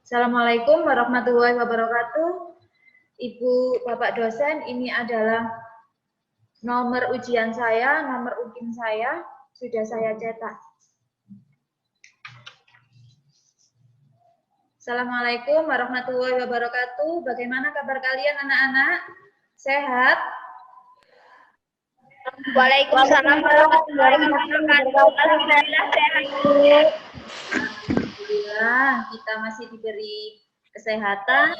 Assalamualaikum warahmatullahi wabarakatuh. Ibu, Bapak dosen, ini adalah nomor ujian saya, nomor UKIM saya, sudah saya cetak. Assalamualaikum warahmatullahi wabarakatuh. Bagaimana kabar kalian anak-anak? Sehat? Waalaikumsalam warahmatullahi wabarakatuh. Alhamdulillah sehat. Alhamdulillah kita masih diberi kesehatan,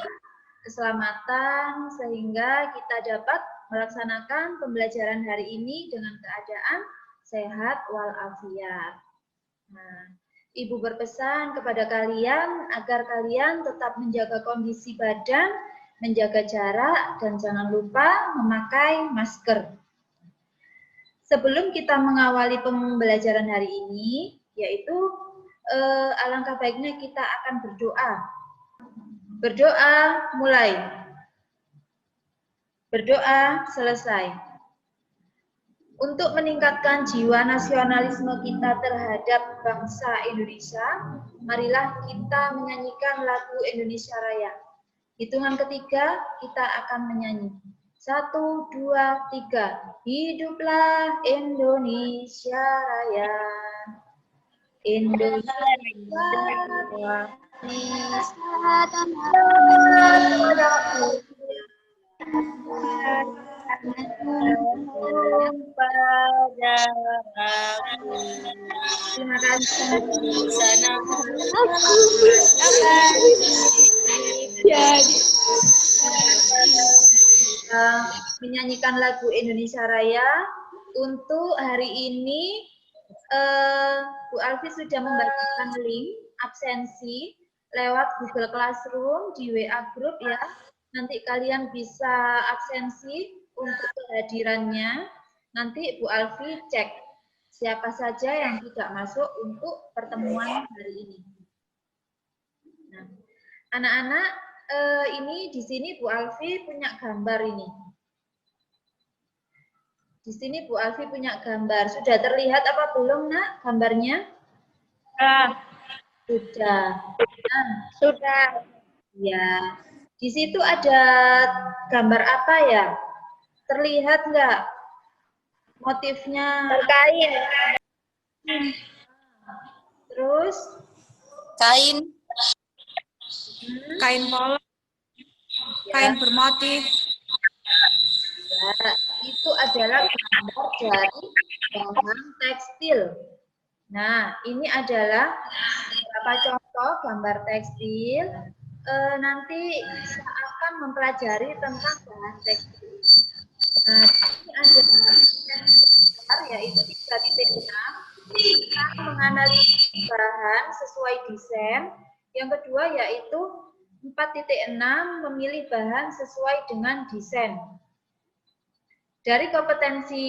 keselamatan sehingga kita dapat melaksanakan pembelajaran hari ini dengan keadaan sehat walafiat. Nah, Ibu berpesan kepada kalian agar kalian tetap menjaga kondisi badan, menjaga jarak, dan jangan lupa memakai masker. Sebelum kita mengawali pembelajaran hari ini, yaitu alangkah baiknya kita akan berdoa. Berdoa mulai. Berdoa selesai. Untuk meningkatkan jiwa nasionalisme kita terhadap bangsa Indonesia, marilah kita menyanyikan lagu Indonesia Raya. Hitungan ketiga kita akan menyanyi. 1, 2, 3. Hiduplah Indonesia Raya. Indonesia Raya. Terima kasih. Menyanyikan lagu Indonesia Raya. Untuk hari ini Bu Alfi sudah membagikan link absensi lewat Google Classroom di WA Group ya. Nanti kalian bisa absensi untuk kehadirannya. Nanti Bu Alfi cek siapa saja yang tidak masuk untuk pertemuan hari ini. Nah, anak-anak, ini di sini Bu Alfi punya gambar ini. Di sini Bu Alfi punya gambar. Sudah terlihat apa belum, Nak, gambarnya? Sudah. Nah, Sudah. Ya. Di situ ada gambar apa ya? Terlihat nggak motifnya? Kain. Terus? Kain. Kain polos. Ya. Kain bermotif. Ya, itu adalah gambar dari bahan tekstil. Nah, ini adalah beberapa contoh gambar tekstil. Nanti kita akan mempelajari tentang bahan tekstil. Nah, ini ada gambar yaitu 3.6. Kita menganalisis bahan sesuai desain. Yang kedua yaitu 4.6 memilih bahan sesuai dengan desain. Dari kompetensi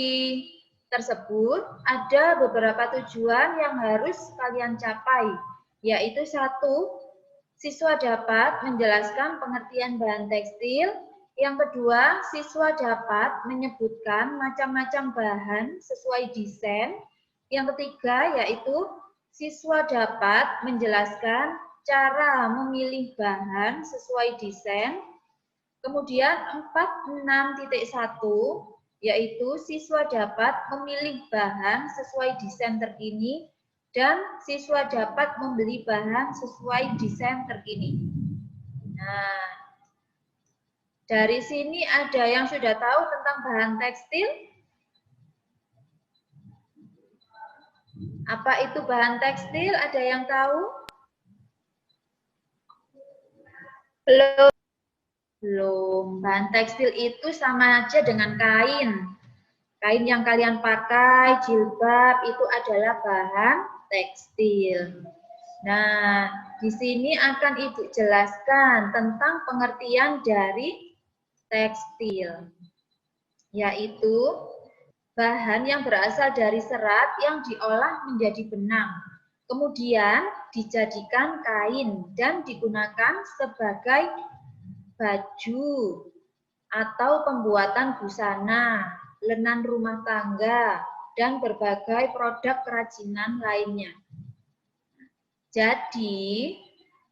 tersebut ada beberapa tujuan yang harus kalian capai, yaitu 1. Siswa dapat menjelaskan pengertian bahan tekstil. Yang kedua, siswa dapat menyebutkan macam-macam bahan sesuai desain. Yang ketiga, yaitu siswa dapat menjelaskan cara memilih bahan sesuai desain. Kemudian 4.6.1, yaitu siswa dapat memilih bahan sesuai desain terkini dan siswa dapat membeli bahan sesuai desain terkini. Nah, dari sini ada yang sudah tahu tentang bahan tekstil? Apa itu bahan tekstil? Ada yang tahu? Belum. Belum. Bahan tekstil itu sama aja dengan kain. Kain yang kalian pakai, jilbab, itu adalah bahan tekstil. Nah, di sini akan Ibu jelaskan tentang pengertian dari tekstil, yaitu bahan yang berasal dari serat yang diolah menjadi benang, kemudian dijadikan kain dan digunakan sebagai baju atau pembuatan busana, lenan rumah tangga, dan berbagai produk kerajinan lainnya. Jadi,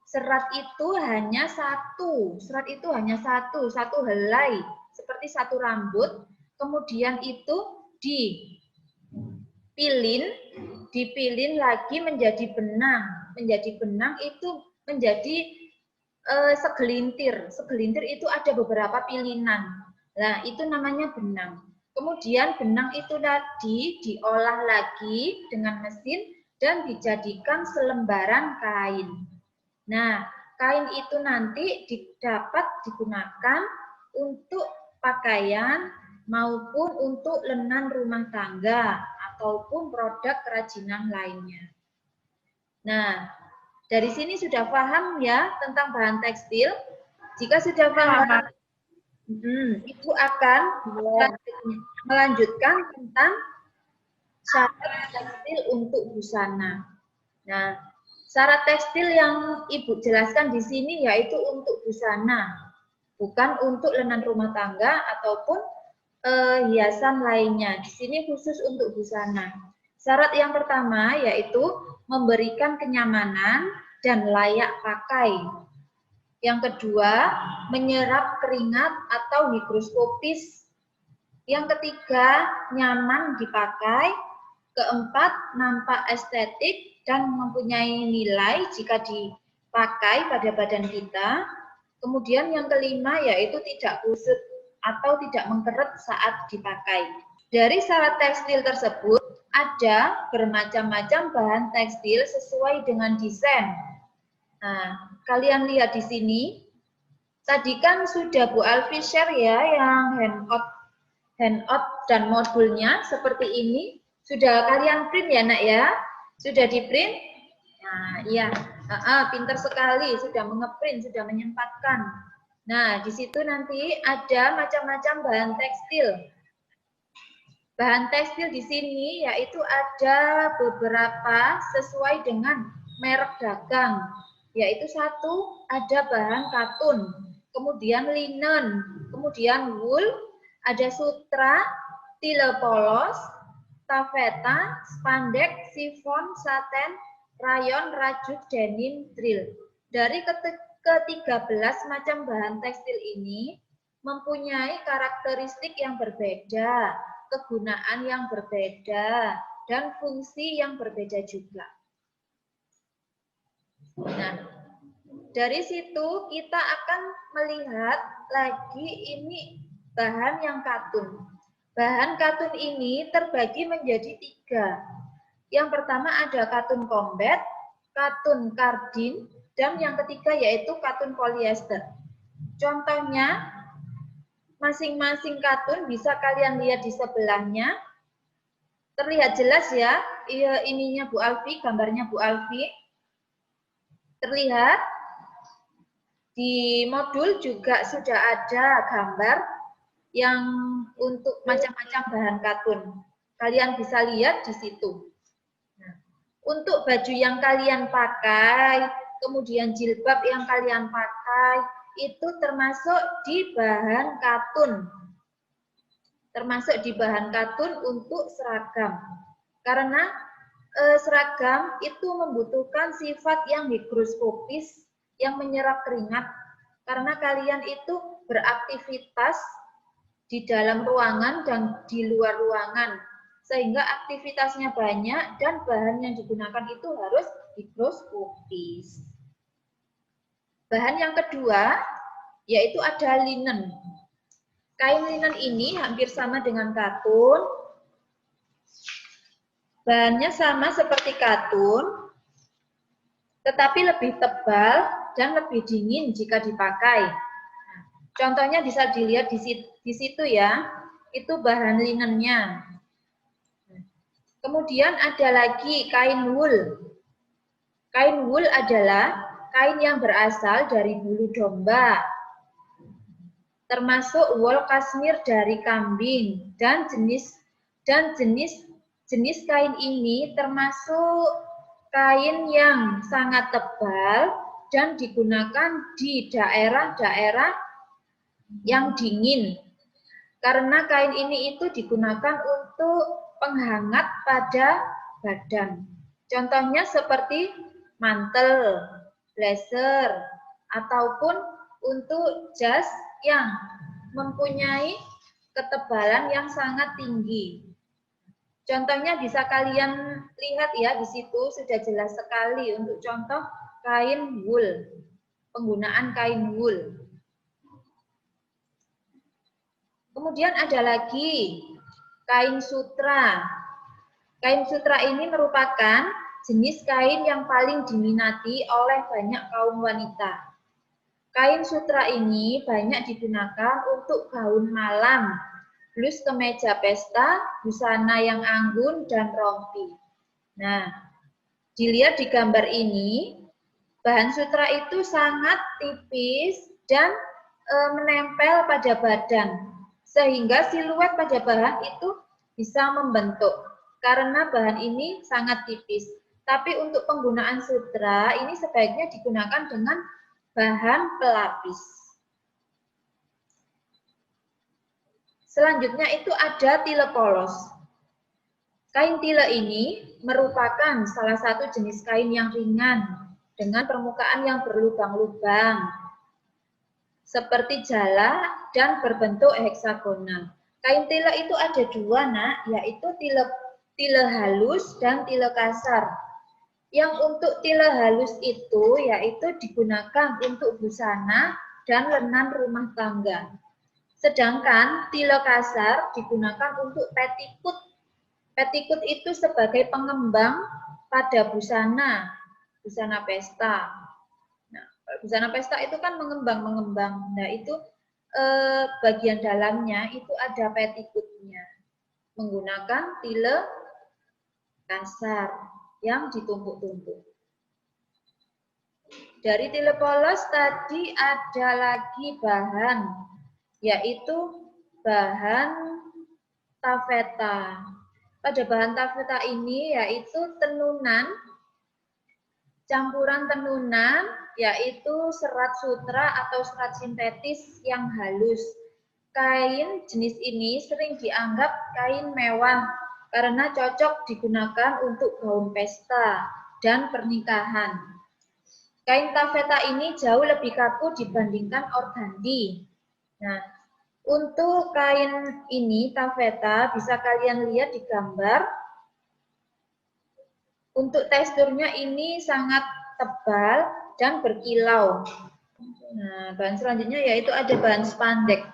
serat itu hanya satu, satu helai, seperti satu rambut, kemudian itu dipilin lagi menjadi benang. Menjadi benang itu menjadi segelintir. Segelintir itu ada beberapa pilinan. Nah, itu namanya benang. Kemudian benang itu tadi diolah lagi dengan mesin dan dijadikan selembaran kain. Nah, kain itu nanti dapat digunakan untuk pakaian maupun untuk lenan rumah tangga ataupun produk kerajinan lainnya. Nah, dari sini sudah paham ya tentang bahan tekstil? Jika sudah paham, Ibu akan melanjutkan tentang syarat tekstil untuk busana. Nah, syarat tekstil yang Ibu jelaskan di sini yaitu untuk busana, bukan untuk lenan rumah tangga ataupun hiasan lainnya. Di sini khusus untuk busana. Syarat yang pertama yaitu memberikan kenyamanan dan layak pakai. Yang kedua, menyerap keringat atau higroskopis. Yang ketiga, nyaman dipakai. Keempat, nampak estetik dan mempunyai nilai jika dipakai pada badan kita. Kemudian yang kelima yaitu tidak kusut atau tidak mengkeret saat dipakai. Dari syarat tekstil tersebut, ada bermacam-macam bahan tekstil sesuai dengan desain. Nah, kalian lihat di sini, tadi kan sudah Bu Alfi share ya yang handout dan modulnya seperti ini. Sudah kalian print ya nak ya? Sudah di print? Nah, iya, pintar sekali, sudah mengeprint, sudah menyempatkan. Nah, di situ nanti ada macam-macam bahan tekstil. Bahan tekstil di sini yaitu ada beberapa sesuai dengan merek dagang. Yaitu satu, ada bahan katun, kemudian linen, kemudian wool, ada sutra, tile polos, tafeta, spandek, chiffon, saten, rayon, rajut, denim, drill. Dari ke-13 macam bahan tekstil ini mempunyai karakteristik yang berbeda, kegunaan yang berbeda, dan fungsi yang berbeda juga. Nah, dari situ kita akan melihat lagi ini bahan yang katun. Bahan katun ini terbagi menjadi 3. Yang pertama ada katun combat, katun kardin, dan yang ketiga yaitu katun polyester. Contohnya, masing-masing katun bisa kalian lihat di sebelahnya. Terlihat jelas ya, ininya Bu Alfi, gambarnya Bu Alfi. Terlihat di modul juga sudah ada gambar yang untuk macam-macam bahan katun. Kalian bisa lihat di situ. Nah, untuk baju yang kalian pakai, kemudian jilbab yang kalian pakai, itu termasuk di bahan katun. Termasuk di bahan katun untuk seragam. Karena seragam itu membutuhkan sifat yang higroskopis, yang menyerap keringat, karena kalian itu beraktivitas di dalam ruangan dan di luar ruangan, sehingga aktivitasnya banyak dan bahan yang digunakan itu harus higroskopis. Bahan yang kedua, yaitu ada linen. Kain linen ini hampir sama dengan katun. Bahannya sama seperti katun, tetapi lebih tebal dan lebih dingin jika dipakai. Contohnya bisa dilihat di situ ya, itu bahan linennya. Kemudian ada lagi kain wool. Kain wool adalah kain yang berasal dari bulu domba, termasuk wool kasmir dari kambing, dan jenis kain ini termasuk kain yang sangat tebal dan digunakan di daerah-daerah yang dingin. Karena kain ini itu digunakan untuk penghangat pada badan. Contohnya seperti mantel, blazer, ataupun untuk jas yang mempunyai ketebalan yang sangat tinggi. Contohnya bisa kalian lihat ya, di situ sudah jelas sekali untuk contoh kain wool, penggunaan kain wool. Kemudian ada lagi kain sutra. Kain sutra ini merupakan jenis kain yang paling diminati oleh banyak kaum wanita. Kain sutra ini banyak digunakan untuk gaun malam, blus kemeja pesta, busana yang anggun, dan rompi. Nah, dilihat di gambar ini, bahan sutra itu sangat tipis dan menempel pada badan, sehingga siluet pada bahan itu bisa membentuk, karena bahan ini sangat tipis. Tapi untuk penggunaan sutra, ini sebaiknya digunakan dengan bahan pelapis. Selanjutnya itu ada tile polos. Kain tile ini merupakan salah satu jenis kain yang ringan dengan permukaan yang berlubang-lubang seperti jala dan berbentuk heksagonal. Kain tile itu ada dua, Nak, yaitu tile halus dan tile kasar. Yang untuk tile halus itu yaitu digunakan untuk busana dan lenan rumah tangga. Sedangkan tile kasar digunakan untuk petikut. Petikut itu sebagai pengembang pada busana pesta. Nah, busana pesta itu kan mengembang. Nah, itu bagian dalamnya itu ada petikutnya. Menggunakan tile kasar yang ditumpuk-tumpuk. Dari tile polos tadi ada lagi bahan, yaitu bahan tafeta. Pada bahan tafeta ini yaitu tenunan, campuran tenunan, yaitu serat sutra atau serat sintetis yang halus. Kain jenis ini sering dianggap kain mewah karena cocok digunakan untuk gaun pesta dan pernikahan. Kain tafeta ini jauh lebih kaku dibandingkan organdi. Nah, untuk kain ini tafeta bisa kalian lihat di gambar. Untuk teksturnya ini sangat tebal dan berkilau. Nah, bahan selanjutnya yaitu ada bahan spandek.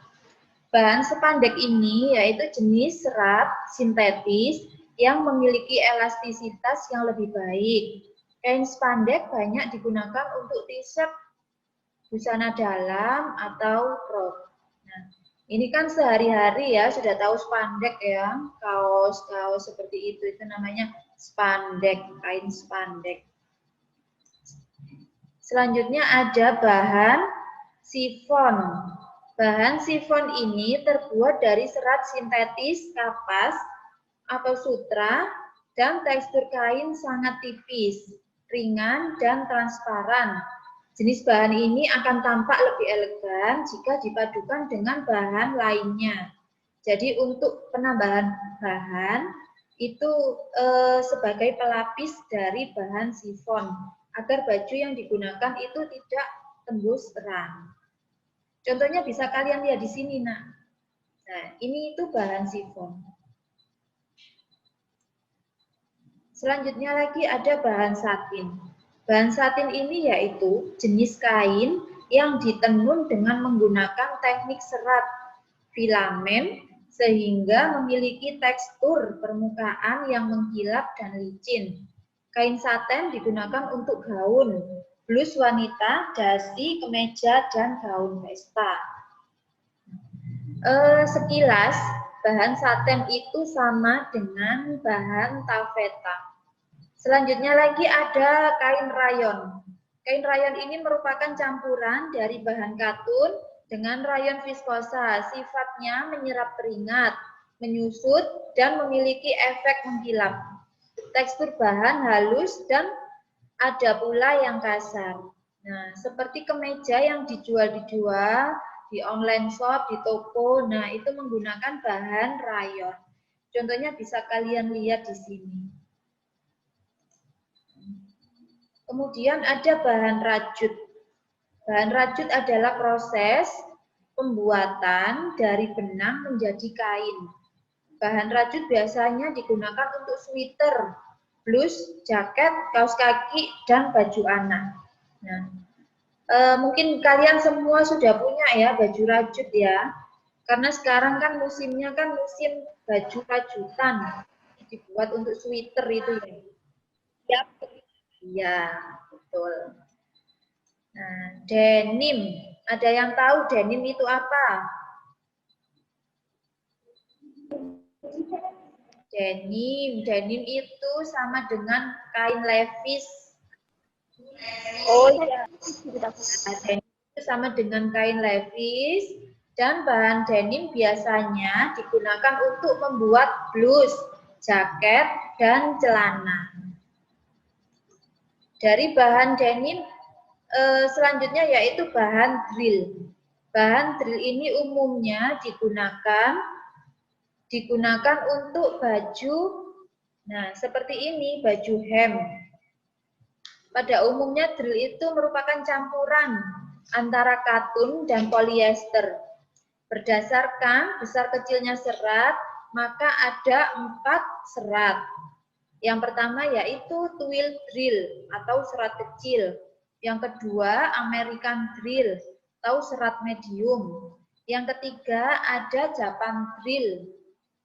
Bahan spandek ini yaitu jenis serat sintetis yang memiliki elastisitas yang lebih baik. Kain spandek banyak digunakan untuk t-shirt, busana dalam, atau crop. Nah, ini kan sehari-hari ya sudah tahu spandek ya, kaos-kaos seperti itu namanya spandek, kain spandek. Selanjutnya ada bahan sifon. Bahan sifon ini terbuat dari serat sintetis kapas atau sutra dan tekstur kain sangat tipis, ringan, dan transparan. Jenis bahan ini akan tampak lebih elegan jika dipadukan dengan bahan lainnya. Jadi untuk penambahan bahan itu sebagai pelapis dari bahan sifon agar baju yang digunakan itu tidak tembus terang. Contohnya bisa kalian lihat di sini, Nak. Nah, ini itu bahan sifon. Selanjutnya lagi ada bahan satin. Bahan satin ini yaitu jenis kain yang ditenun dengan menggunakan teknik serat filamen sehingga memiliki tekstur permukaan yang mengkilap dan licin. Kain satin digunakan untuk gaun, blus wanita, dasi, kemeja, dan gaun pesta. Sekilas, bahan satin itu sama dengan bahan tafeta. Selanjutnya lagi ada kain rayon. Kain rayon ini merupakan campuran dari bahan katun dengan rayon viskosa. Sifatnya menyerap keringat, menyusut, dan memiliki efek mengkilap. Tekstur bahan halus dan ada pula yang kasar. Nah, seperti kemeja yang dijual di online shop, di toko, nah itu menggunakan bahan rayon. Contohnya bisa kalian lihat di sini. Kemudian ada bahan rajut. Bahan rajut adalah proses pembuatan dari benang menjadi kain. Bahan rajut biasanya digunakan untuk sweater, blus, jaket, kaos kaki, dan baju anak. Nah, mungkin kalian semua sudah punya ya baju rajut ya. Karena sekarang kan musimnya kan musim baju rajutan. Dibuat untuk sweater itu ya. Yap. Iya, betul. Nah, denim. Ada yang tahu denim itu apa? Denim itu sama dengan kain levis. Oh iya. Nah, denim itu sama dengan kain levis dan bahan denim biasanya digunakan untuk membuat blus, jaket, dan celana. Dari bahan denim selanjutnya yaitu bahan drill. Bahan drill ini umumnya digunakan untuk baju, nah seperti ini, baju hem. Pada umumnya drill itu merupakan campuran antara katun dan polyester. Berdasarkan besar kecilnya serat, maka ada 4 serat. Yang pertama yaitu twill drill atau serat kecil. Yang kedua American drill atau serat medium. Yang ketiga ada Japan drill.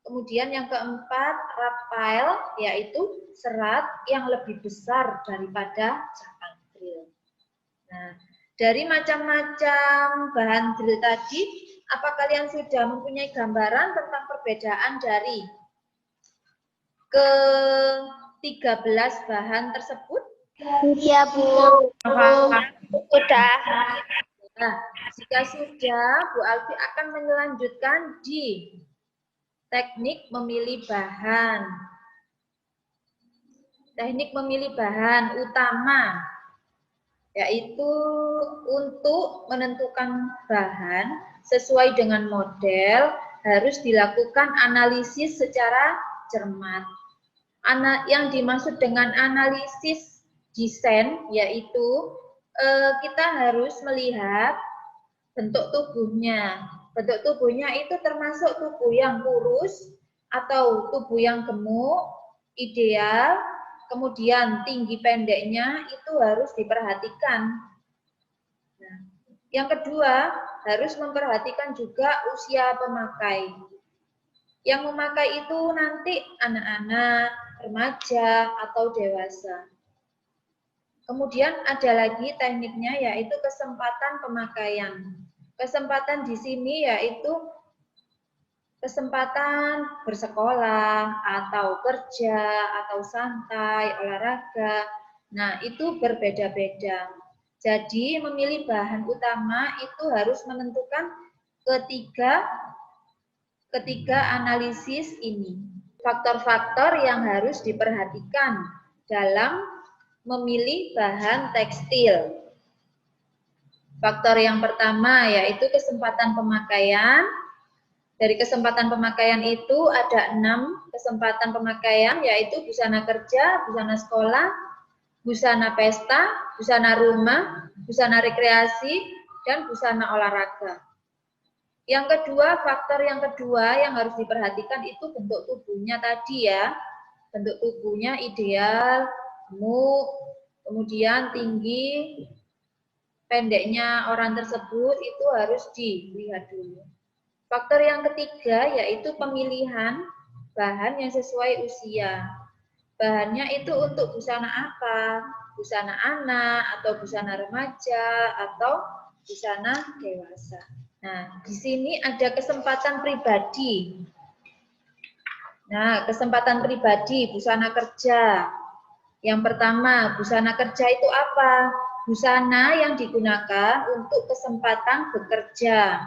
Kemudian yang keempat rapile, yaitu serat yang lebih besar daripada Japan drill. Nah, dari macam-macam bahan drill tadi, apa kalian sudah mempunyai gambaran tentang perbedaan dari ke-13 bahan tersebut? Iya, Bu. Sudah. Nah, jika sudah, Bu Alfi akan melanjutkan di teknik memilih bahan. Teknik memilih bahan utama yaitu untuk menentukan bahan sesuai dengan model harus dilakukan analisis secara cermat. Yang dimaksud dengan analisis desain yaitu kita harus melihat bentuk tubuhnya. Bentuk tubuhnya itu termasuk tubuh yang kurus atau tubuh yang gemuk, ideal, kemudian tinggi pendeknya itu harus diperhatikan. Nah, yang kedua, harus memperhatikan juga usia pemakai. Yang memakai itu nanti anak-anak, remaja, atau dewasa. Kemudian ada lagi tekniknya yaitu kesempatan pemakaian. Kesempatan di sini yaitu kesempatan bersekolah, atau kerja, atau santai, olahraga. Nah, itu berbeda-beda. Jadi, memilih bahan utama itu harus menentukan ketiga analisis ini. Faktor-faktor yang harus diperhatikan dalam memilih bahan tekstil. Faktor yang pertama yaitu kesempatan pemakaian. Dari kesempatan pemakaian itu ada 6 kesempatan pemakaian yaitu busana kerja, busana sekolah, busana pesta, busana rumah, busana rekreasi, dan busana olahraga. Yang kedua, faktor yang kedua yang harus diperhatikan itu bentuk tubuhnya tadi ya. Bentuk tubuhnya ideal, gemuk, kemudian tinggi, pendeknya orang tersebut itu harus dilihat dulu. Faktor yang ketiga yaitu pemilihan bahan yang sesuai usia. Bahannya itu untuk busana apa? Busana anak, atau busana remaja, atau busana dewasa. Nah, di sini ada kesempatan pribadi. Nah, kesempatan pribadi, busana kerja. Yang pertama, busana kerja itu apa? Busana yang digunakan untuk kesempatan bekerja.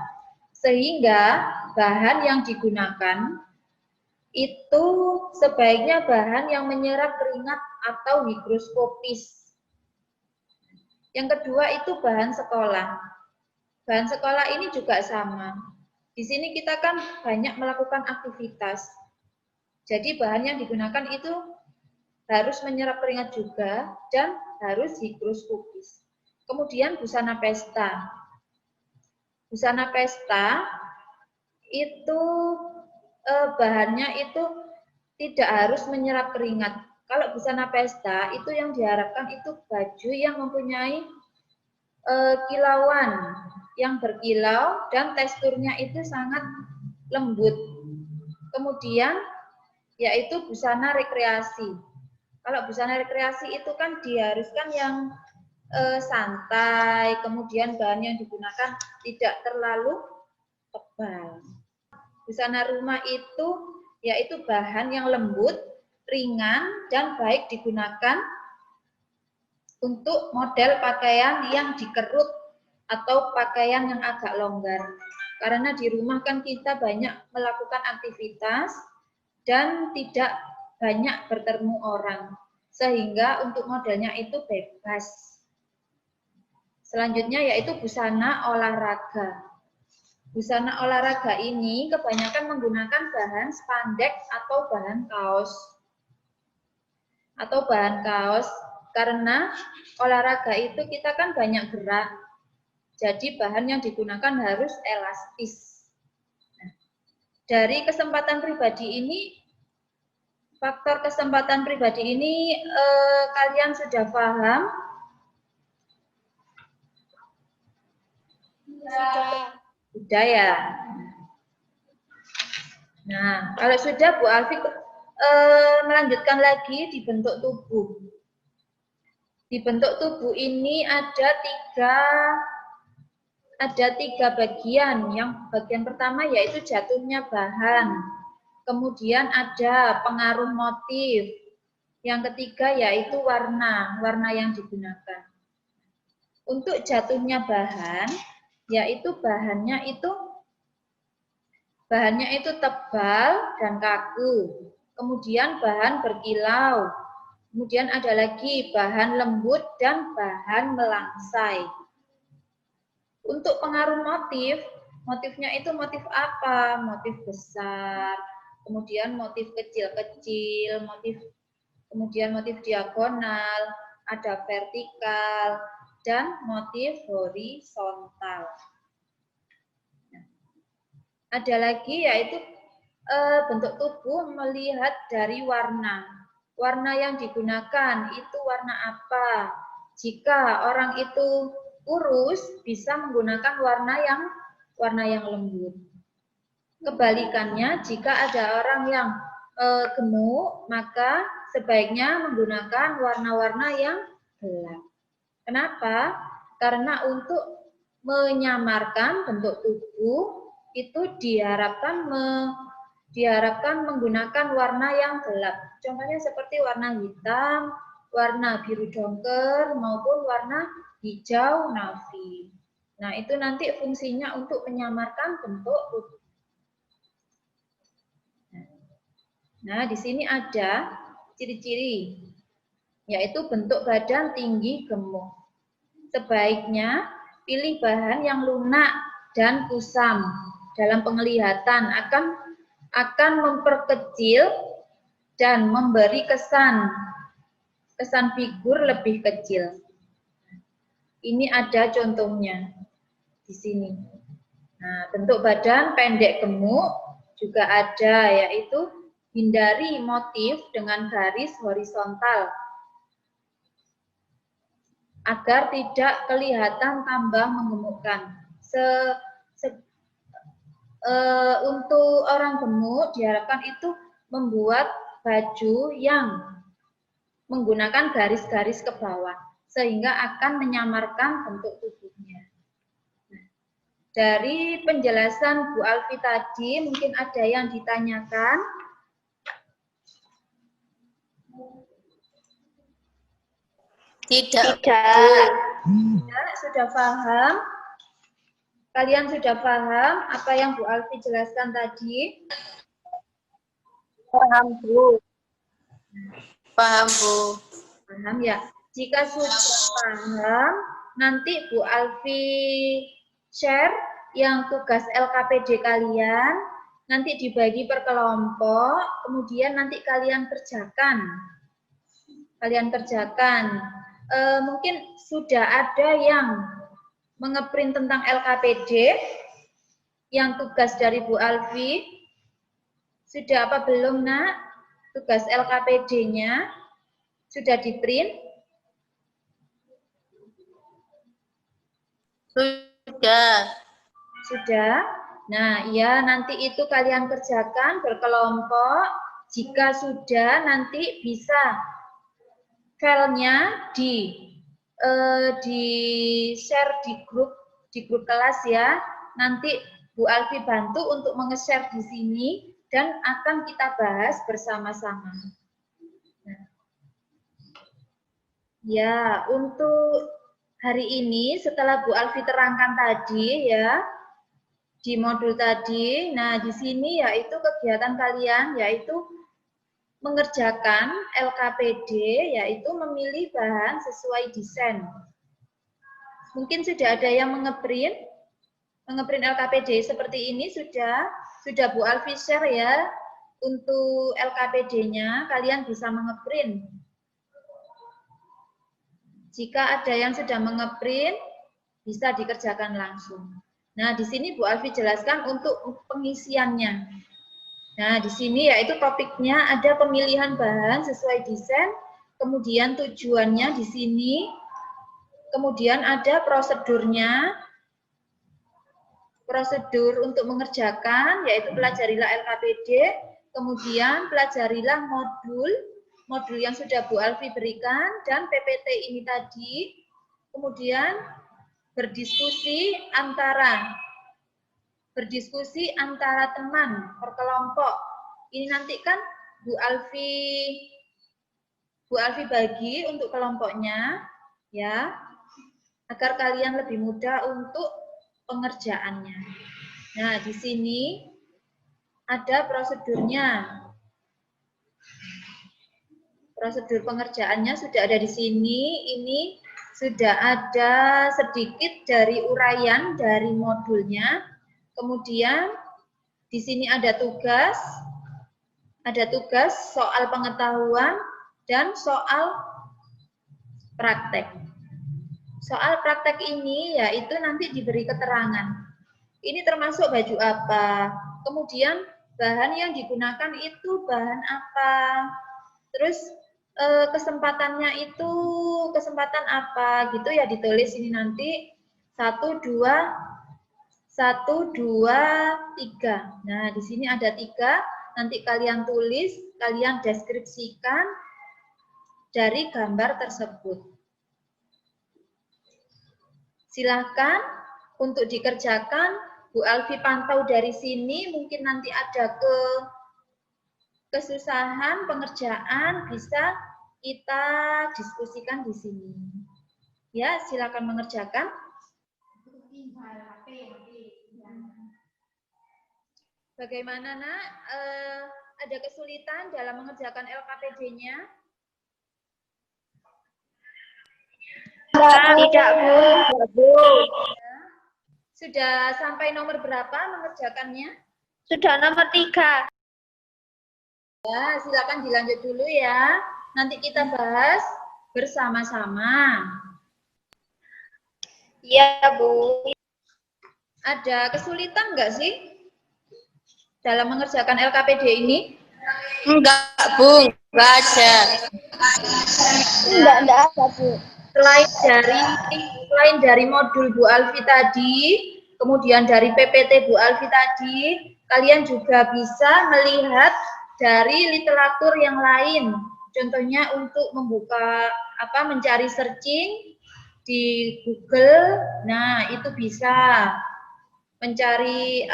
Sehingga bahan yang digunakan itu sebaiknya bahan yang menyerap keringat atau higroskopis. Yang kedua itu bahan sekolah. Bahan sekolah ini juga sama. Di sini kita kan banyak melakukan aktivitas. Jadi bahan yang digunakan itu harus menyerap keringat juga, dan harus higroskopis. Kemudian busana pesta. Busana pesta itu bahannya itu tidak harus menyerap keringat. Kalau busana pesta itu yang diharapkan itu baju yang mempunyai kilauan, yang berkilau dan teksturnya itu sangat lembut. Kemudian yaitu busana rekreasi. Kalau busana rekreasi itu kan diharuskan yang santai, kemudian bahan yang digunakan tidak terlalu tebal. Busana rumah itu yaitu bahan yang lembut, ringan, dan baik digunakan untuk model pakaian yang dikerut atau pakaian yang agak longgar. Karena di rumah kan kita banyak melakukan aktivitas dan tidak banyak bertemu orang. Sehingga untuk modelnya itu bebas. Selanjutnya yaitu busana olahraga. Busana olahraga ini kebanyakan menggunakan bahan spandek atau bahan kaos. Karena olahraga itu kita kan banyak gerak. Jadi bahan yang digunakan harus elastis. Nah, dari kesempatan pribadi ini, faktor kesempatan pribadi ini kalian sudah paham? Sudah ya. Nah, kalau sudah Bu Alfi melanjutkan lagi di bentuk tubuh. Di bentuk tubuh ini ada tiga bagian. Yang bagian pertama yaitu jatuhnya bahan. Kemudian ada pengaruh motif. Yang ketiga yaitu warna yang digunakan. Untuk jatuhnya bahan, yaitu bahannya itu tebal dan kaku. Kemudian bahan berkilau. Kemudian ada lagi bahan lembut dan bahan melangsai. Untuk pengaruh motifnya itu motif apa? Motif besar, kemudian motif kecil-kecil, kemudian motif diagonal, ada vertikal, dan motif horizontal. Ada lagi yaitu bentuk tubuh melihat dari warna. Warna yang digunakan itu warna apa? Jika orang itu kurus bisa menggunakan warna yang lembut. Kebalikannya, jika ada orang yang gemuk, maka sebaiknya menggunakan warna-warna yang gelap. Kenapa? Karena untuk menyamarkan bentuk tubuh itu diharapkan menggunakan warna yang gelap. Contohnya seperti warna hitam, warna biru dongker, maupun warna hijau navy. Nah, itu nanti fungsinya untuk menyamarkan bentuk tubuh. Nah, di sini ada ciri-ciri, yaitu bentuk badan tinggi gemuk. Sebaiknya pilih bahan yang lunak dan kusam dalam penglihatan, akan memperkecil dan memberi kesan figur lebih kecil. Ini ada contohnya di sini. Nah, bentuk badan pendek gemuk juga ada, yaitu hindari motif dengan garis horizontal agar tidak kelihatan tambah menggemukkan. Untuk orang gemuk diharapkan itu membuat baju yang menggunakan garis-garis ke bawah sehingga akan menyamarkan bentuk tubuhnya. Nah, dari penjelasan Bu Alfi tadi mungkin ada yang ditanyakan? Tidak. Sudah paham? Kalian sudah paham apa yang Bu Alfi jelaskan tadi? Paham, Bu. Paham, Bu. Paham ya? Jika sudah paham, nanti Bu Alfi share yang tugas LKPD kalian, nanti dibagi per kelompok, kemudian nanti kalian kerjakan. kalian kerjakan. Mungkin sudah ada yang mengeprint tentang LKPD, yang tugas dari Bu Alfi. Sudah apa belum, Nak? Tugas LKPD-nya sudah di-print? Sudah. Sudah. Nah, ya nanti itu kalian kerjakan berkelompok. Jika sudah, nanti bisa filenya di-share di grup kelas ya. Nanti Bu Alfi bantu untuk menge-share di sini dan akan kita bahas bersama-sama. Nah. Ya, untuk hari ini setelah Bu Alfi terangkan tadi ya di modul tadi, nah di sini yaitu kegiatan kalian yaitu mengerjakan LKPD, yaitu memilih bahan sesuai desain. Mungkin sudah ada yang mengeprint LKPD seperti ini sudah Bu Alfi share ya untuk LKPD-nya, kalian bisa mengeprint. Jika ada yang sudah mengeprint, bisa dikerjakan langsung. Nah, di sini Bu Alfi jelaskan untuk pengisiannya. Nah, di sini yaitu topiknya ada pemilihan bahan sesuai desain, kemudian tujuannya di sini, kemudian ada prosedurnya, prosedur untuk mengerjakan, yaitu pelajarilah LKPD, kemudian pelajarilah modul yang sudah Bu Alfi berikan, dan PPT ini tadi, kemudian berdiskusi antara teman berkelompok. Ini nanti kan Bu Alfi bagi untuk kelompoknya ya, agar kalian lebih mudah untuk pengerjaannya. Nah, di sini ada prosedurnya. Prosedur pengerjaannya sudah ada di sini. Ini sudah ada sedikit dari uraian dari modulnya. Kemudian di sini ada tugas soal pengetahuan dan soal praktek. Soal praktek ini yaitu nanti diberi keterangan. Ini termasuk baju apa, kemudian bahan yang digunakan itu bahan apa, terus kesempatannya itu kesempatan apa gitu ya, ditulis ini nanti 1, 2, 1, 2, 3. Nah, di sini ada 3. Nanti kalian tulis, kalian deskripsikan dari gambar tersebut. Silahkan untuk dikerjakan. Bu Alfi pantau dari sini. Mungkin nanti ada kesusahan pengerjaan, bisa kita diskusikan di sini. Ya, silakan mengerjakan. Bagaimana, Nak? Ada kesulitan dalam mengerjakan LKPD-nya? Tidak, Bu. Sudah sampai nomor berapa mengerjakannya? Sudah nomor 3. Ya, silakan dilanjut dulu ya. Nanti kita bahas bersama-sama. Iya, Bu. Ada kesulitan nggak sih dalam mengerjakan LKPD ini? Enggak, Bu. Enggak ada. Enggak ada, Bu. Selain dari modul Bu Alfi tadi, kemudian dari PPT Bu Alfi tadi, kalian juga bisa melihat dari literatur yang lain. Contohnya untuk membuka mencari searching di Google. Nah, itu bisa. Mencari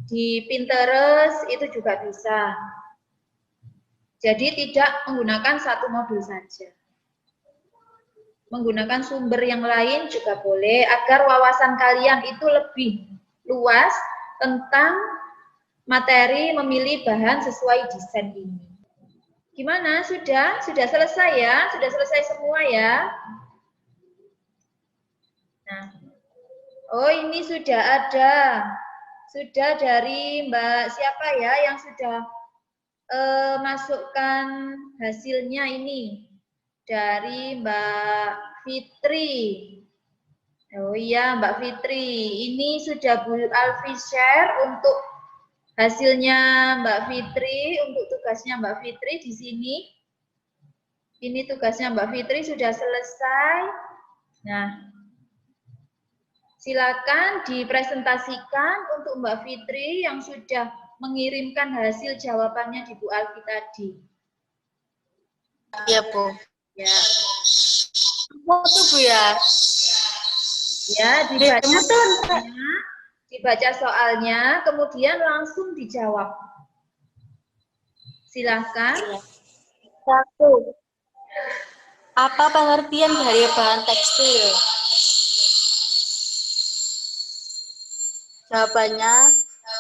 di Pinterest itu juga bisa. Jadi tidak menggunakan satu modul saja. Menggunakan sumber yang lain juga boleh agar wawasan kalian itu lebih luas tentang materi memilih bahan sesuai desain ini. Gimana? Sudah selesai ya? Sudah selesai semua ya? Nah. Oh, ini sudah ada. Sudah dari Mbak siapa ya yang sudah masukkan hasilnya ini? dari Mbak Fitri. Oh iya, Mbak Fitri. Ini sudah Bu Alfi share untuk hasilnya Mbak Fitri, untuk tugasnya Mbak Fitri di sini. Ini tugasnya Mbak Fitri sudah selesai. Nah, silakan dipresentasikan untuk Mbak Fitri yang sudah mengirimkan hasil jawabannya di Bu Alfi tadi. Iya, Bu. Ya. Foto, Bu ya. Ya, dibaca soalnya, kemudian langsung dijawab. Silahkan. 1. Apa pengertian dari bahan tekstil? Jawabannya,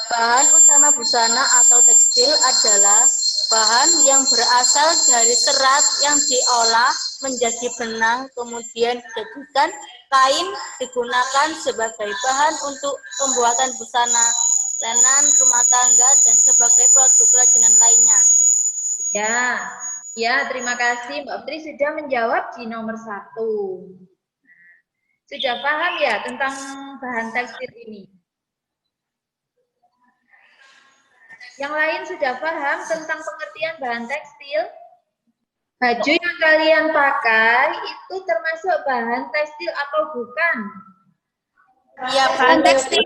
bahan utama busana atau tekstil adalah bahan yang berasal dari serat yang diolah menjadi benang, kemudian dijadikan kain, digunakan sebagai bahan untuk pembuatan busana, lenan, rumah tangga, dan sebagai produk kerajinan lainnya. Ya, terima kasih Mbak Fitri sudah menjawab di nomor 1. Sudah paham ya tentang bahan tekstil ini? Yang lain sudah paham tentang pengertian bahan tekstil? Baju yang kalian pakai itu termasuk bahan tekstil atau bukan? Iya, bahan tekstil.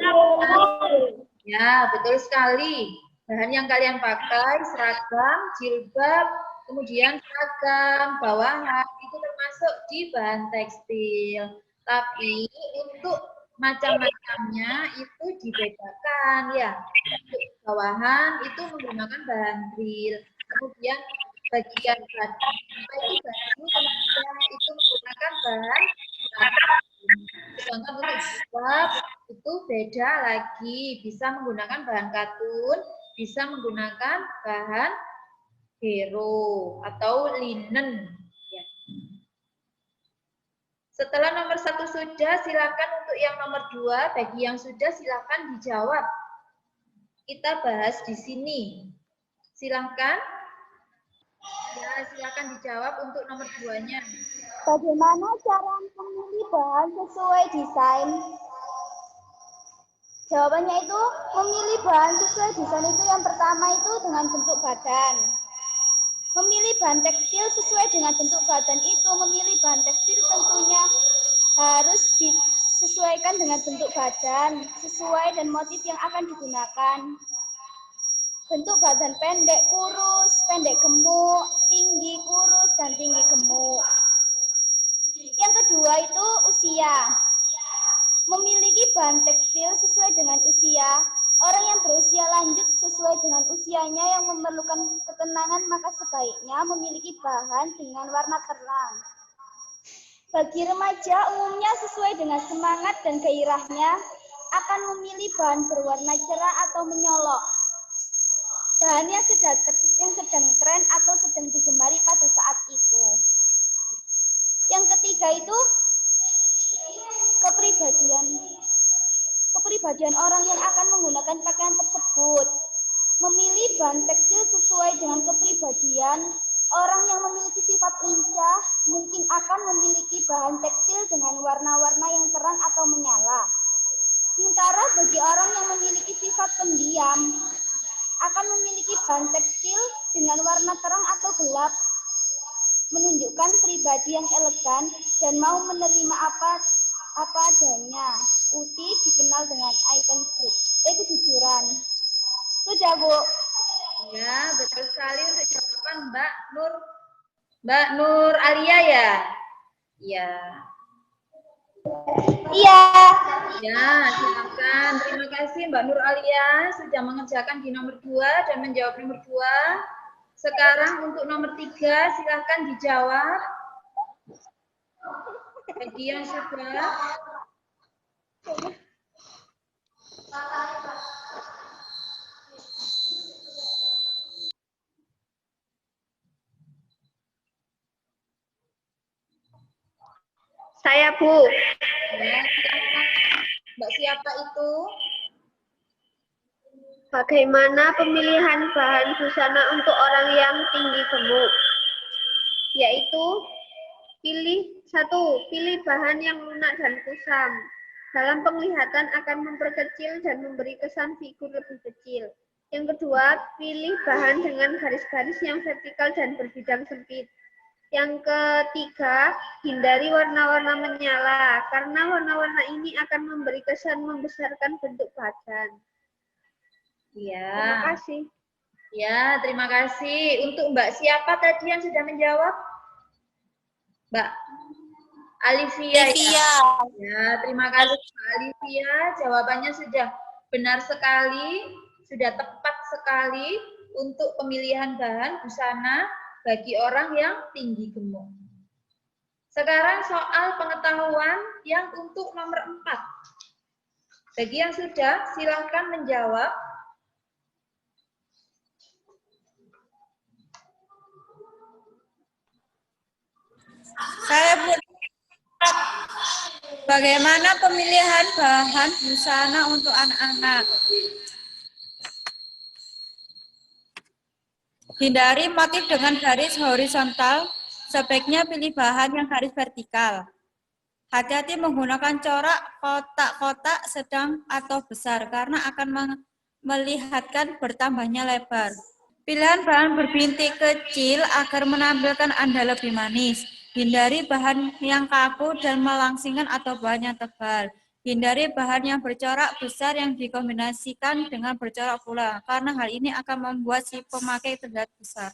Ya, betul sekali. Bahan yang kalian pakai, seragam, jilbab, kemudian seragam, bawahan, itu termasuk di bahan tekstil. Tapi untuk macam-macamnya itu dibedakan ya. Untuk bawahan itu menggunakan bahan drill. Kemudian bagian baju itu menggunakan bahan sedangkan untuk jilbab itu beda lagi, bisa menggunakan bahan katun, bisa menggunakan bahan hero atau linen. Ya. Setelah nomor 1 sudah, silakan untuk yang nomor 2, bagi yang sudah silakan dijawab. Kita bahas di sini. Silakan. Ya, silakan dijawab untuk nomor 2-nya. Bagaimana cara memilih bahan sesuai desain? Jawabannya itu memilih bahan sesuai desain itu yang pertama itu dengan bentuk badan. Memilih bahan tekstil sesuai dengan bentuk badan itu, memilih bahan tekstil tentunya harus disesuaikan dengan bentuk badan, sesuai dan motif yang akan digunakan. Bentuk badan pendek, kurus, pendek gemuk, tinggi, kurus, dan tinggi gemuk. Yang kedua itu usia. Memiliki bahan tekstil sesuai dengan usia. Orang yang berusia lanjut sesuai dengan usianya yang memerlukan ketenangan, maka sebaiknya memiliki bahan dengan warna terang. Bagi remaja umumnya sesuai dengan semangat dan gairahnya akan memilih bahan berwarna cerah atau menyolok. Bahan yang sedang tren atau sedang digemari pada saat itu. Yang ketiga itu kepribadian orang yang akan menggunakan pakaian tersebut. Memilih bahan tekstil sesuai dengan kepribadian orang yang memiliki sifat lincah mungkin akan memiliki bahan tekstil dengan warna-warna yang terang atau menyala. Sementara bagi orang yang memiliki sifat pendiam akan memiliki bahan tekstil dengan warna terang atau gelap, menunjukkan pribadi yang elegan dan mau menerima apa adanya. Uti dikenal dengan icon group. Kejujuran. Sudah, Bu. Ya, betul sekali untuk jawaban Mbak Nur Alia ya? Iya. Iya. Ya, silakan. Terima kasih Mbak Nur Alia sudah mengerjakan di nomor 2 dan menjawab nomor 2. Sekarang untuk nomor 3, silakan dijawab. Bagi yang sudah. Saya, Bu. Ya, silakan. Mbak siapa itu? Bagaimana pemilihan bahan busana untuk orang yang tinggi gemuk? Yaitu Pilih bahan yang lunak dan kusam. Dalam penglihatan akan memperkecil dan memberi kesan figur lebih kecil. Yang kedua, pilih bahan dengan garis-garis yang vertikal dan berbidang sempit. Yang ketiga, hindari warna-warna menyala, karena warna-warna ini akan memberi kesan membesarkan bentuk badan. Ya. Terima kasih. Ya, terima kasih. Untuk Mbak siapa tadi yang sudah menjawab? Mbak Alivia. Alivia. Ya, terima kasih Mbak Alivia. Jawabannya sudah benar sekali, sudah tepat sekali untuk pemilihan bahan busana bagi orang yang tinggi gemuk. Sekarang soal pengetahuan yang untuk nomor 4. Bagi yang sudah, silahkan menjawab. Saya bagaimana pemilihan bahan busana untuk anak-anak? Hindari motif dengan garis horizontal, sebaiknya pilih bahan yang garis vertikal. Hati-hati menggunakan corak kotak-kotak sedang atau besar karena akan melihatkan bertambahnya lebar. Pilihan bahan berbintik kecil agar menampilkan Anda lebih manis. Hindari bahan yang kaku dan melangsingkan atau bahan yang tebal. Hindari bahan yang bercorak besar yang dikombinasikan dengan bercorak pula, karena hal ini akan membuat si pemakai terlihat besar.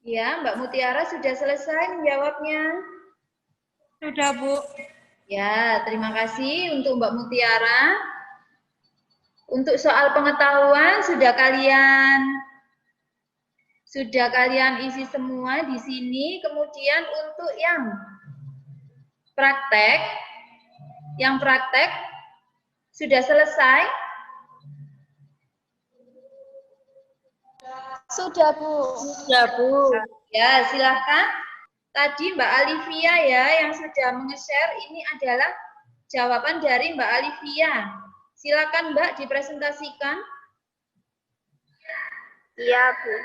Ya, Mbak Mutiara sudah selesai menjawabnya. Sudah, Bu. Ya, terima kasih untuk Mbak Mutiara. Untuk soal pengetahuan sudah kalian isi semua di sini. Kemudian untuk yang praktek sudah selesai? Sudah, Bu. Ya, Bu. Ya, silahkan. Tadi Mbak Alivia ya yang sudah menge-share, ini adalah jawaban dari Mbak Alivia. Silakan Mbak dipresentasikan. Iya, Bu.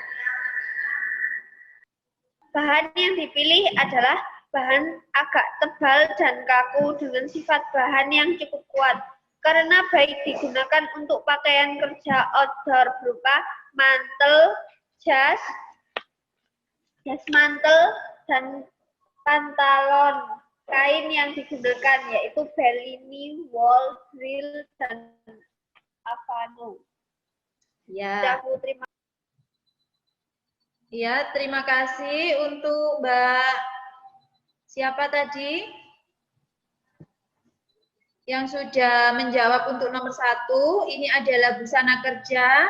Bahan yang dipilih adalah bahan agak tebal dan kaku dengan sifat bahan yang cukup kuat. Karena baik digunakan untuk pakaian kerja outdoor berupa mantel, jas mantel, dan pantalon. Kain yang digunakan yaitu Bellini, wool, drill, dan Avano. Ya. Terima Ya, terima kasih untuk Mbak siapa tadi yang sudah menjawab untuk nomor 1. Ini adalah busana kerja.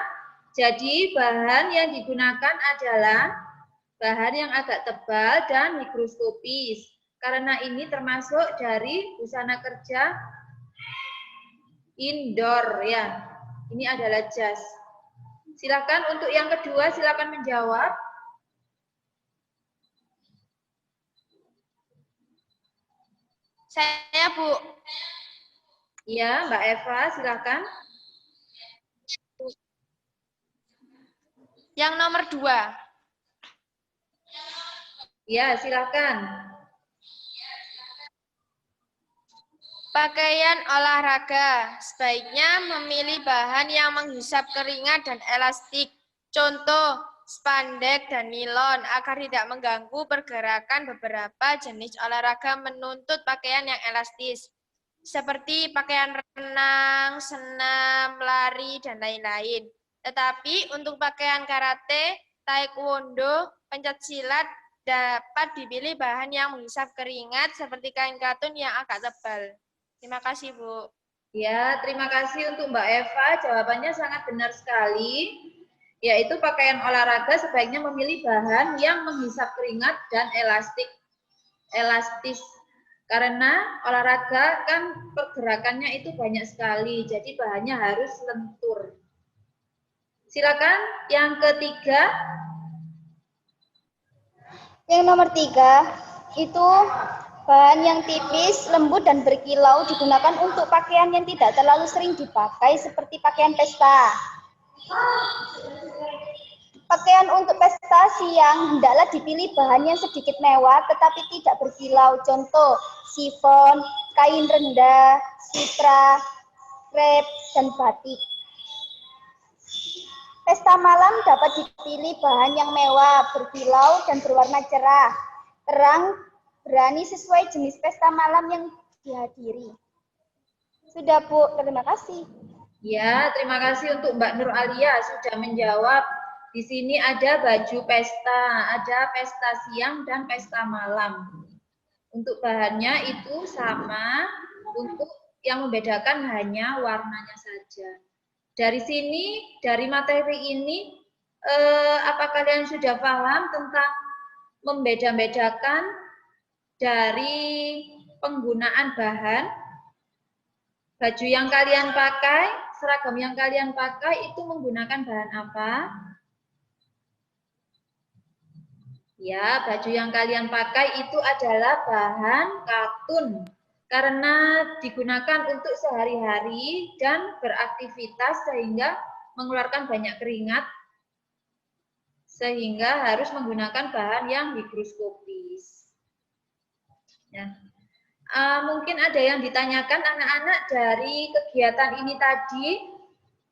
Jadi bahan yang digunakan adalah bahan yang agak tebal dan mikroskopis. Karena ini termasuk dari busana kerja indoor ya. Ini adalah jas. Silakan untuk yang kedua, silakan menjawab. Saya, Bu. Iya, Mbak Eva, silakan. Yang nomor 2. Ya, silakan. Pakaian olahraga. Sebaiknya memilih bahan yang menghisap keringat dan elastik. Contoh, spandek dan nilon agar tidak mengganggu pergerakan. Beberapa jenis olahraga menuntut pakaian yang elastis. Seperti pakaian renang, senam, lari, dan lain-lain. Tetapi untuk pakaian karate, taekwondo, pencaksilat dapat dipilih bahan yang menghisap keringat seperti kain katun yang agak tebal. Terima kasih, Bu. Ya, terima kasih untuk Mbak Eva. Jawabannya sangat benar sekali. Yaitu pakaian olahraga sebaiknya memilih bahan yang menghisap keringat dan elastis. Karena olahraga kan pergerakannya itu banyak sekali. Jadi bahannya harus lentur. Silakan yang ketiga. Yang nomor 3 itu bahan yang tipis, lembut, dan berkilau digunakan untuk pakaian yang tidak terlalu sering dipakai seperti pakaian pesta. Pakaian untuk pesta siang hendaklah dipilih bahan yang sedikit mewah tetapi tidak berkilau. Contoh, sifon, kain rendah, sutra, krep, dan batik. Pesta malam dapat dipilih bahan yang mewah, berkilau, dan berwarna cerah, terang, berani sesuai jenis pesta malam yang dihadiri. Sudah, Bu. Terima kasih. Ya, terima kasih untuk Mbak Nur Alia sudah menjawab. Di sini ada baju pesta, ada pesta siang dan pesta malam. Untuk bahannya itu sama, untuk yang membedakan hanya warnanya saja. Dari sini, dari materi ini, apa kalian sudah paham tentang membeda-bedakan dari penggunaan bahan? Baju yang kalian pakai, seragam yang kalian pakai itu menggunakan bahan apa? Ya, baju yang kalian pakai itu adalah bahan katun karena digunakan untuk sehari-hari dan beraktivitas sehingga mengeluarkan banyak keringat sehingga harus menggunakan bahan yang higroskopis. Ya. Mungkin ada yang ditanyakan anak-anak dari kegiatan ini tadi,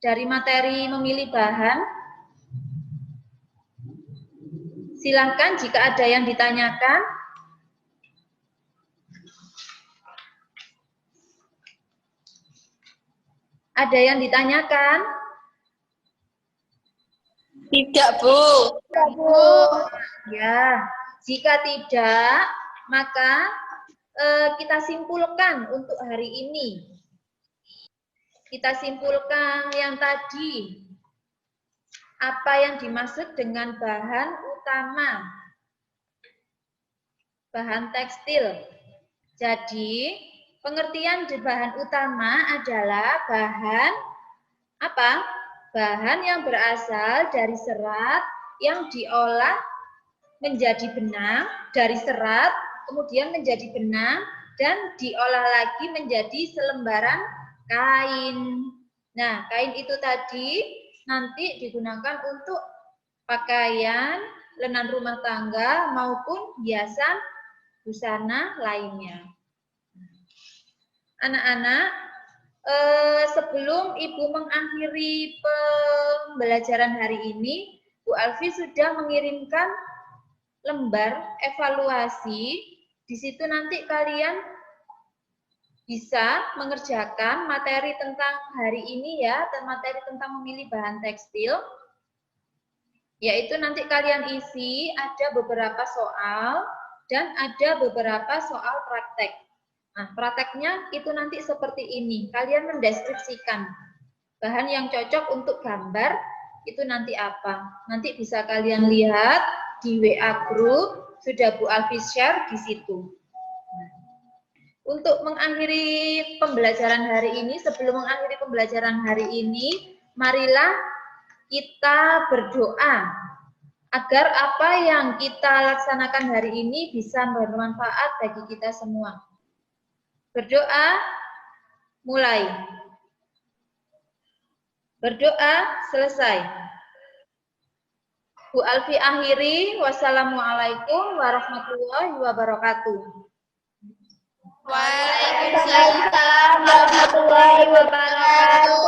dari materi memilih bahan. Silahkan jika ada yang ditanyakan. Ada yang ditanyakan? Tidak, Bu. Tidak, Bu. Ya, jika tidak, maka kita simpulkan untuk hari ini. Kita simpulkan yang tadi. Apa yang dimaksud dengan bahan utama? Bahan tekstil. Jadi, pengertian di bahan utama adalah bahan apa? Bahan yang berasal dari serat yang diolah menjadi benang, dari serat kemudian menjadi benang dan diolah lagi menjadi selembaran kain. Nah, kain itu tadi nanti digunakan untuk pakaian, lenan rumah tangga maupun hiasan busana lainnya. Anak-anak, sebelum Ibu mengakhiri pembelajaran hari ini, Bu Alfi sudah mengirimkan lembar evaluasi. Di situ nanti kalian bisa mengerjakan materi tentang hari ini ya, materi tentang memilih bahan tekstil. Yaitu nanti kalian isi ada beberapa soal dan ada beberapa soal praktek. Nah, prakteknya itu nanti seperti ini. Kalian mendeskripsikan bahan yang cocok untuk gambar itu nanti apa. Nanti bisa kalian lihat di WA group, sudah Bu Alfi share di situ. Untuk mengakhiri pembelajaran hari ini, sebelum mengakhiri pembelajaran hari ini, marilah kita berdoa agar apa yang kita laksanakan hari ini bisa bermanfaat bagi kita semua. Berdoa, mulai. Berdoa, selesai. Bu Alfi akhiri, wassalamualaikum warahmatullahi wabarakatuh. Waalaikumsalam warahmatullahi wabarakatuh.